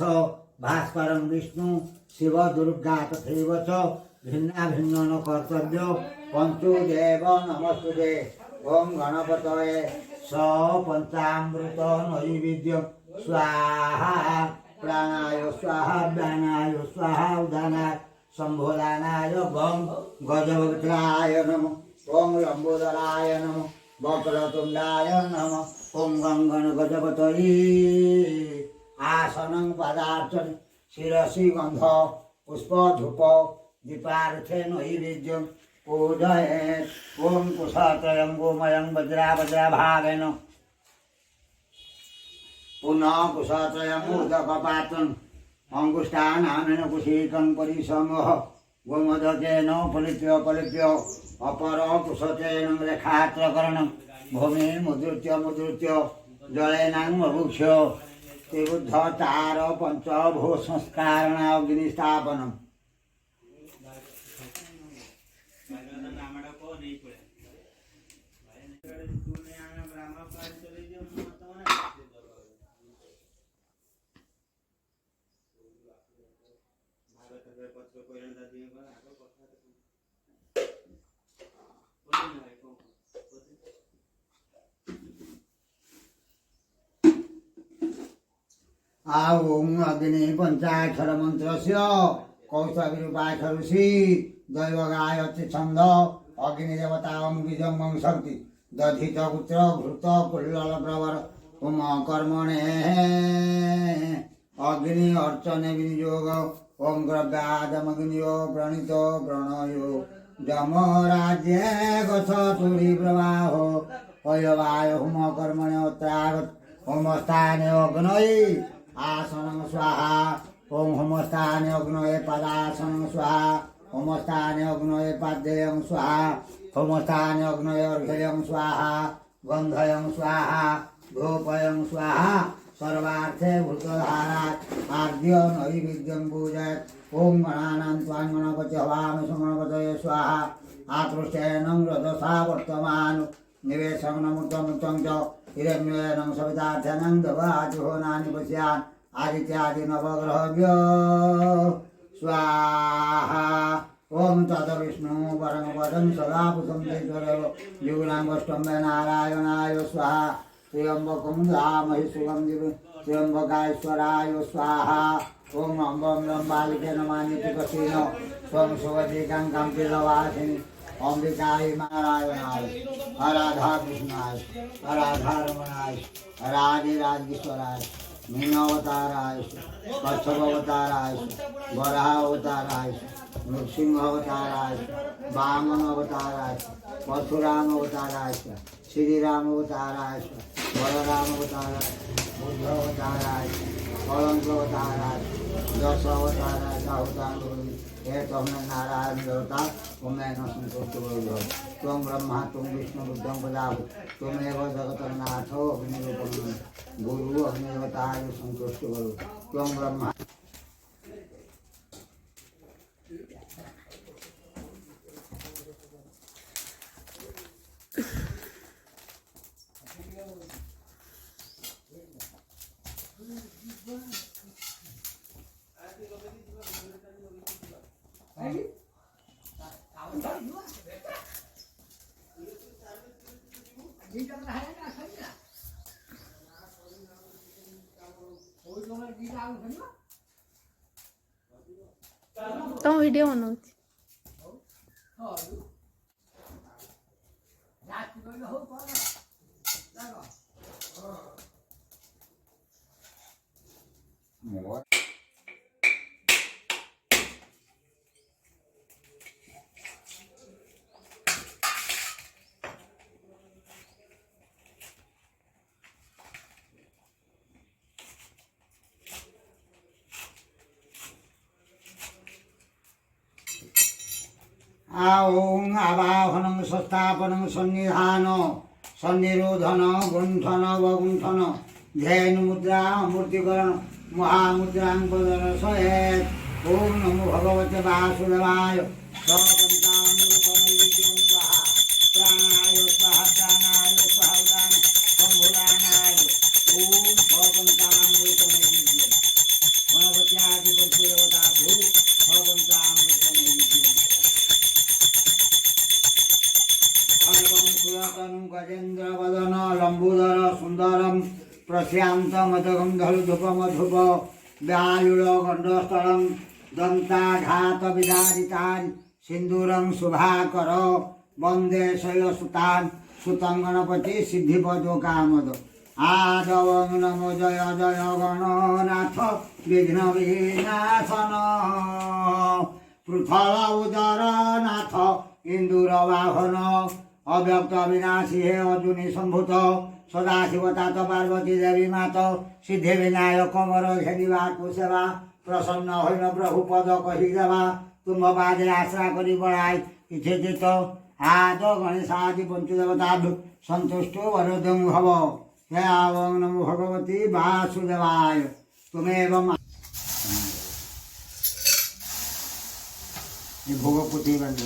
गणेश भास्करं विष्णु शिव दुर्गा तथैव च भिन्ना भिन्न न कर्तव्य पंचुदेव नमस्तुते ओम गणपतये स पंचामृत नैवेद्य स्वाहा प्राणाय स्वाहा व्यानाय स्वाहा उदानाय शंभोदानाय गं गजवक्त्राय नमः ओम लंबोदराय नमः वक्रतुंडाय नमः ओम गंगण गजपतये आसनं पदार्चन शिरसि गंध पुष्प धूप दीपार्थे नैवेद्यं पूजयेत् ओम कुशत्रयं गोमयं वज्राभागेन पुनः कुशत्रयं उदकपात्रम् अंगुष्ठानामेन कुशीकं परिसमः गोमदकेन फलित्य अपर कुशतेन रेखात्रकरणं भूमि मुद्रुत्य जलेनां बभूक्ष्य त्रिबुद्ध तार पंचभू संस्कारण अग्निस्थापनम् ओम अग्नि पंचाक्षर मंत्रस्य कौस्तविरूपाक्षरुषि दैवगायत्री छंद अग्नि देवता बीजं शक्ति दधित पुत्र घृत कुल्लल प्रवर ओम कर्मणे अग्नि अर्चने विनियोग ओम द्रव्यादमग्नियो प्रणीत प्रणयो जम राज्ये गछ तुरी प्रवाहो अयवाय होम कर्मणे उत्तरागत ओम स्थाने अग्नये आसनं स्वाहा ओम होमस्थाने अग्नये पदासनं स्वाहा होमस्थाने अग्नये पाद्यं स्वाहा होमस्थाने अग्नये अर्घ्यं स्वाहा गन्धयं स्वाहा धूपयं स्वाहा सर्वार्थे भूतधारा आद्य नैवेद्यं पूजयेत् ओम गणानां त्वां गणपति हवामि गणपतये स्वाहा आकृष्टेन रजसा वर्तमान निवेशं नमुतं च हिरण्येन सवितार्थनं दवाजुहोनानि पश्यान् आदित्यादि नवग्रहभ्य स्वाहा ओम तत् विष्णु परम पदं सदा पुसंतेश्वरयो युगनामष्टम्बे नारायणाय स्वाहा त्र्यंबकं धामहि सुगन्धिं त्र्यंबकेश्वराय स्वाहा ओम अम्बं बालिके नमामि कसीनो त्वं सुवधिकां कम्पिलवासिनी अंबिकाय नारायणाय राधा कृष्णाय राधा रमणाय राजेश्वराय मीनावताराय कच्छपावताराय वराहावताराय नृसिंहावताराय वामनावताराय परशुरामावताराय श्रीरामावताराय बलरामावताराय बुद्धावताराय कलंकावताराय दशावताराय दाऊदावताराय हे तमें नारायण देवता तमें न संतुष्ट करो त्वं ब्रह्मा त्वं विष्णु बुद्धं पदाहु त्वमेव जगतनाथ अग्निरूपं गुरु अग्निदेवताय संतुष्ट करो त्वं ब्रह्मा ତମ ଭିଡିଓ ବନଉଛି। ओं आवाहनं संस्थापनं सन्निधान सन्निरोधन गुंठन वगुंठन ध्यान मुद्रा मूर्तिकरण महामुद्रां प्रदर्शयेत् ओम नमो भगवते वासुदेवाय सपंचामृतनैवेद्यं स्वाहा प्राणाय स्वाहा दानाय स्वाहा दान शंभुदानाय ओम सपंचामृतनैवेद्यं प्रश्यांत मतगंधल धूप मधुप व्यायुल गंडस्थलं दंताघात विदारितान् सिंदूरं शुभाकर वंदे शैलसुतान् सुतं गणपति सिद्धिपदो कामद आदवं नमो जय जय गणनाथ विघ्न विनाशन पृथल उदर नाथ इंदुर वाहन अव्यक्त विनाशी हे अर्जुनी संभूत सदाशिव तात पार्वती देवी मात सिद्धि विनायक मोर घेनिबा सेवा प्रसन्न होइन प्रभु पद कहिदेवा तुम्भ बाजे आश्रा करी बढाई इथे चित आद गणेशादि पंचदेवता संतुष्टो वरदं भव हे आवं नमो भगवती वासुदेवाय तुमेव भोग पुथी बन